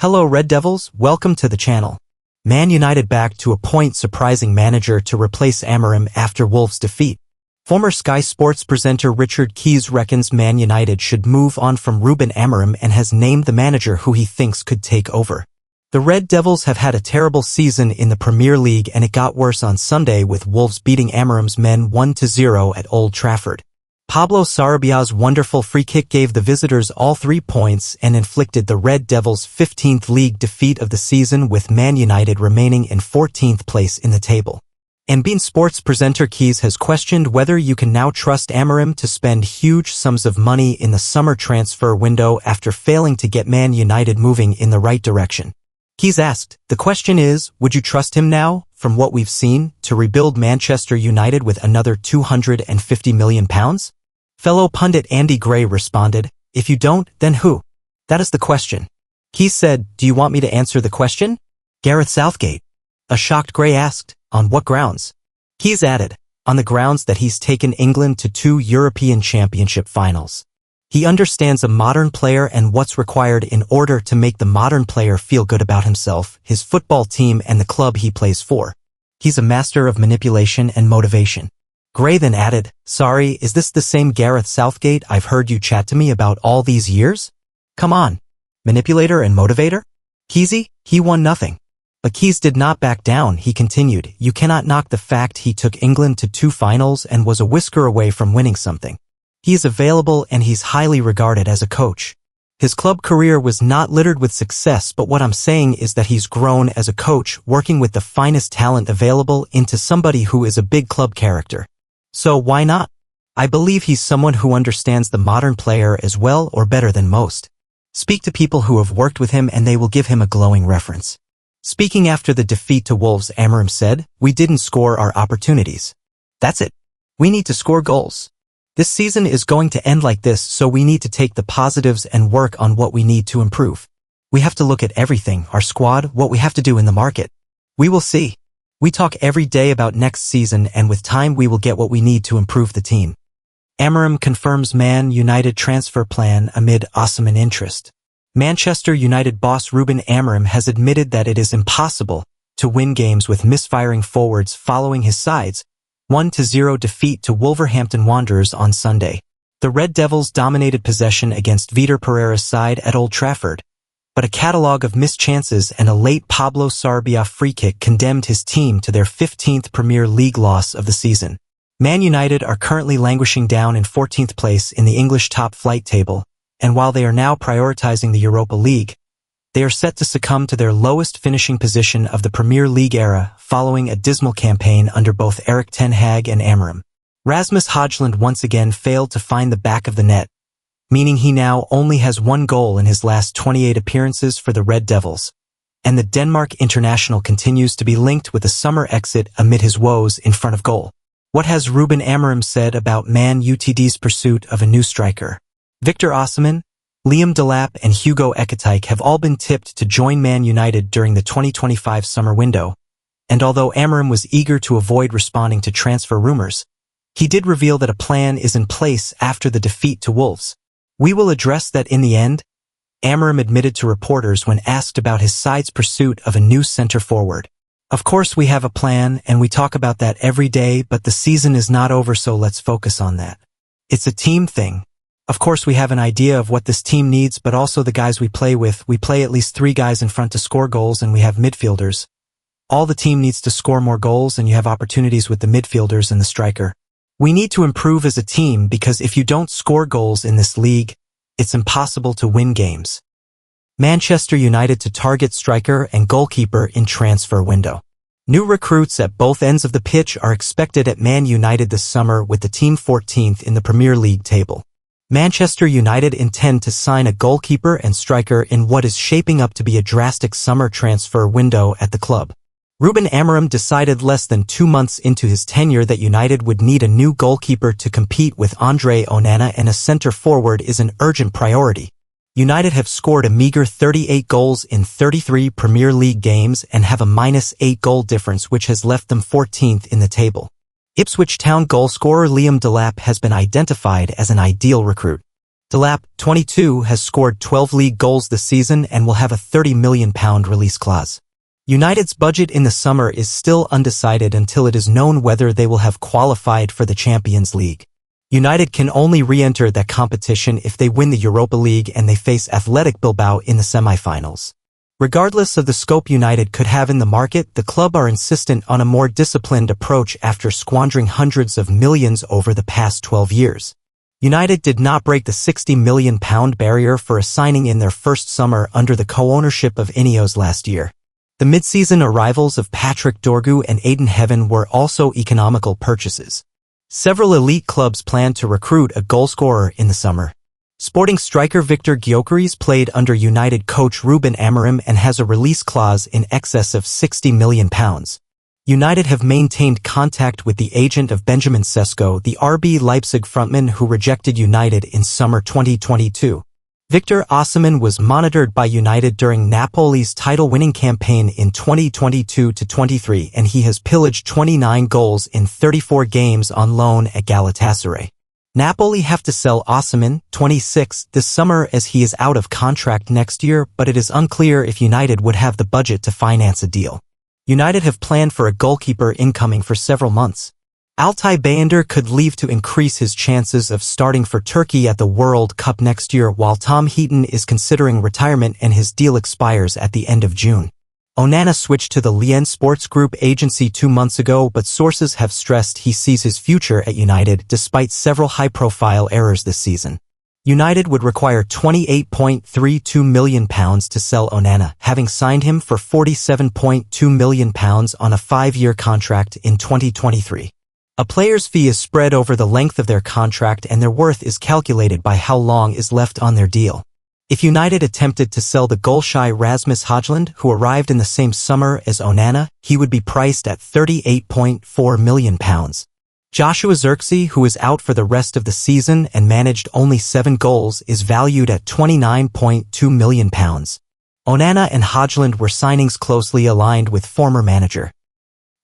Hello Red Devils, welcome to the channel. Man United back to appoint surprising manager to replace Amorim after Wolves' defeat. Former Sky Sports presenter Richard Keys reckons Man United should move on from Ruben Amorim and has named the manager who he thinks could take over. The Red Devils have had a terrible season in the Premier League, and it got worse on Sunday with Wolves beating Amorim's men 1-0 at Old Trafford. Pablo Sarabía's wonderful free kick gave the visitors all 3 points and inflicted the Red Devils' 15th league defeat of the season, with Man United remaining in 14th place in the table. beIN Sports presenter Keys has questioned whether you can now trust Amorim to spend huge sums of money in the summer transfer window after failing to get Man United moving in the right direction. Keys asked, "The question is, would you trust him now, from what we've seen, to rebuild Manchester United with another £250 million? Fellow pundit Andy Gray responded, "If you don't, then who? That is the question." Keys said, "Do you want me to answer the question?" Gareth Southgate. A shocked Gray asked, "On what grounds?" Keys added, "On the grounds that he's taken England to 2 European Championship finals. He understands a modern player and what's required in order to make the modern player feel good about himself, his football team and the club he plays for. He's a master of manipulation and motivation." Gray then added, "Sorry, is this the same Gareth Southgate I've heard you chat to me about all these years? Come on. Manipulator and motivator? Keysy, he won nothing." But Keys did not back down. He continued, "You cannot knock the fact he took England to 2 finals and was a whisker away from winning something. He is available and he's highly regarded as a coach. His club career was not littered with success, but what I'm saying is that he's grown as a coach, working with the finest talent available, into somebody who is a big club character. So why not? I believe he's someone who understands the modern player as well or better than most. Speak to people who have worked with him and they will give him a glowing reference." Speaking after the defeat to Wolves, Amorim said, "We didn't score our opportunities. That's it. We need to score goals. This season is going to end like this, so we need to take the positives and work on what we need to improve. We have to look at everything, our squad, what we have to do in the market. We will see. We talk every day about next season, and with time we will get what we need to improve the team." Amorim confirms Man United transfer plan amid Osimhen interest. Manchester United boss Ruben Amorim has admitted that it is impossible to win games with misfiring forwards following his side's 1-0 defeat to Wolverhampton Wanderers on Sunday. The Red Devils dominated possession against Vitor Pereira's side at Old Trafford, but a catalogue of missed chances and a late Pablo Sarabia free kick condemned his team to their 15th Premier League loss of the season. Man United are currently languishing down in 14th place in the English top-flight table, and while they are now prioritizing the Europa League, they are set to succumb to their lowest finishing position of the Premier League era following a dismal campaign under both Erik ten Hag and Amorim. Rasmus Højlund once again failed to find the back of the net, meaning he now only has 1 goal in his last 28 appearances for the Red Devils, and the Denmark international continues to be linked with a summer exit amid his woes in front of goal. What has Ruben Amorim said about Man Utd's pursuit of a new striker? Victor Osimhen, Liam Delap and Hugo Ekitike have all been tipped to join Man United during the 2025 summer window, and although Amorim was eager to avoid responding to transfer rumors, he did reveal that a plan is in place after the defeat to Wolves. "We will address that in the end," Amorim admitted to reporters when asked about his side's pursuit of a new center forward. "Of course we have a plan and we talk about that every day, but the season is not over, so let's focus on that. It's a team thing. Of course we have an idea of what this team needs, but also the guys we play with. We play at least 3 guys in front to score goals, and we have midfielders. All the team needs to score more goals, and you have opportunities with the midfielders and the striker. We need to improve as a team, because if you don't score goals in this league, it's impossible to win games." Manchester United to target striker and goalkeeper in transfer window. New recruits at both ends of the pitch are expected at Man United this summer, with the team 14th in the Premier League table. Manchester United intend to sign a goalkeeper and striker in what is shaping up to be a drastic summer transfer window at the club. Ruben Amorim decided less than 2 months into his tenure that United would need a new goalkeeper to compete with Andre Onana, and a center forward is an urgent priority. United have scored a meager 38 goals in 33 Premier League games and have a -8 goal difference, which has left them 14th in the table. Ipswich Town goalscorer Liam Delap has been identified as an ideal recruit. Delap, 22, has scored 12 league goals this season and will have a £30 million release clause. United's budget in the summer is still undecided until it is known whether they will have qualified for the Champions League. United can only re-enter that competition if they win the Europa League and they face Athletic Bilbao in the semi-finals. Regardless of the scope United could have in the market, the club are insistent on a more disciplined approach after squandering hundreds of millions over the past 12 years. United did not break the £60 million barrier for a signing in their first summer under the co-ownership of Ineos last year. The mid-season arrivals of Patrick Dorgu and Aiden Heaven were also economical purchases. Several elite clubs plan to recruit a goalscorer in the summer. Sporting striker Victor Gyökeres played under United coach Ruben Amorim and has a release clause in excess of £60 million. United have maintained contact with the agent of Benjamin Sesko, the RB Leipzig frontman who rejected United in summer 2022. Victor Osimhen was monitored by United during Napoli's title-winning campaign in 2022-23 and he has pillaged 29 goals in 34 games on loan at Galatasaray. Napoli have to sell Osimhen, 26, this summer as he is out of contract next year, but it is unclear if United would have the budget to finance a deal. United have planned for a goalkeeper incoming for several months. Altay Bayındır could leave to increase his chances of starting for Turkey at the World Cup next year, while Tom Heaton is considering retirement and his deal expires at the end of June. Onana switched to the Lien Sports Group agency 2 months ago, but sources have stressed he sees his future at United despite several high-profile errors this season. United would require £28.32 million to sell Onana, having signed him for £47.2 million on a 5-year contract in 2023. A player's fee is spread over the length of their contract and their worth is calculated by how long is left on their deal. If United attempted to sell the goal-shy Rasmus Højlund, who arrived in the same summer as Onana, he would be priced at £38.4 million. Joshua Zirkzee, who is out for the rest of the season and managed only 7 goals, is valued at £29.2 million. Onana and Højlund were signings closely aligned with former manager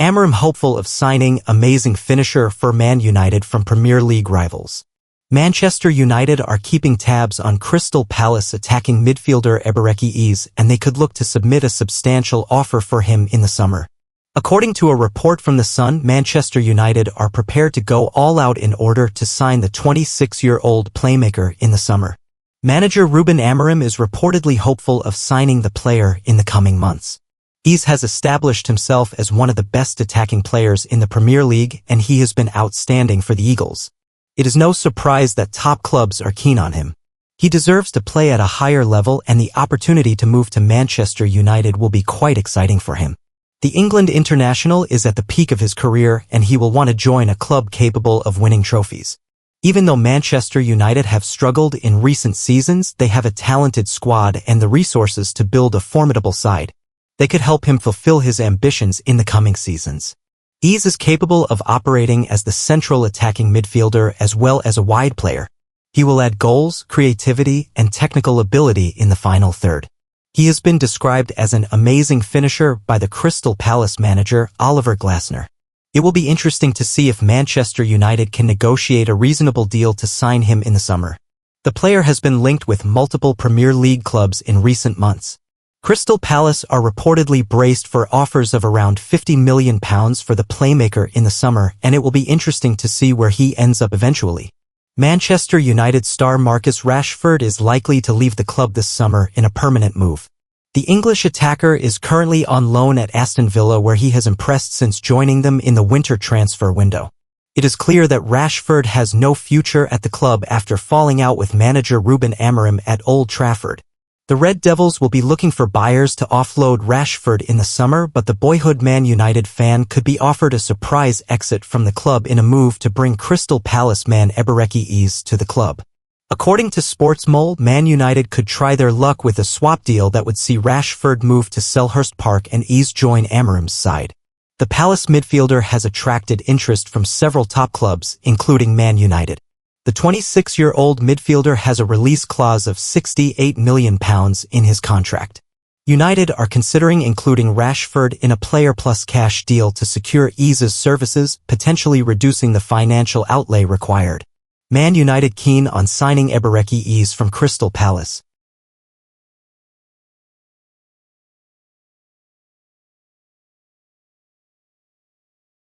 Amorim, hopeful of signing amazing finisher for Man United from Premier League rivals. Manchester United are keeping tabs on Crystal Palace attacking midfielder Ebereki Eze, and they could look to submit a substantial offer for him in the summer. According to a report from The Sun, Manchester United are prepared to go all out in order to sign the 26-year-old playmaker in the summer. Manager Ruben Amorim is reportedly hopeful of signing the player in the coming months. Eze has established himself as one of the best attacking players in the Premier League, and he has been outstanding for the Eagles. It is no surprise that top clubs are keen on him. He deserves to play at a higher level, and the opportunity to move to Manchester United will be quite exciting for him. The England international is at the peak of his career, and he will want to join a club capable of winning trophies. Even though Manchester United have struggled in recent seasons, they have a talented squad and the resources to build a formidable side. They could help him fulfill his ambitions in the coming seasons. Eze is capable of operating as the central attacking midfielder as well as a wide player. He will add goals, creativity, and technical ability in the final third. He has been described as an amazing finisher by the Crystal Palace manager Oliver Glasner. It will be interesting to see if Manchester United can negotiate a reasonable deal to sign him in the summer. The player has been linked with multiple Premier League clubs in recent months. Crystal Palace are reportedly braced for offers of around £50 million for the playmaker in the summer, and it will be interesting to see where he ends up eventually. Manchester United star Marcus Rashford is likely to leave the club this summer in a permanent move. The English attacker is currently on loan at Aston Villa, where he has impressed since joining them in the winter transfer window. It is clear that Rashford has no future at the club after falling out with manager Ruben Amorim at Old Trafford. The Red Devils will be looking for buyers to offload Rashford in the summer, but the boyhood Man United fan could be offered a surprise exit from the club in a move to bring Crystal Palace man Ebereki Eze to the club. According to Sportsmole, Man United could try their luck with a swap deal that would see Rashford move to Selhurst Park and Eze join Amorim's side. The Palace midfielder has attracted interest from several top clubs, including Man United. The 26-year-old midfielder has a release clause of £68 million in his contract. United are considering including Rashford in a player plus cash deal to secure Eze's services, potentially reducing the financial outlay required. Man United keen on signing Eberechi Eze from Crystal Palace.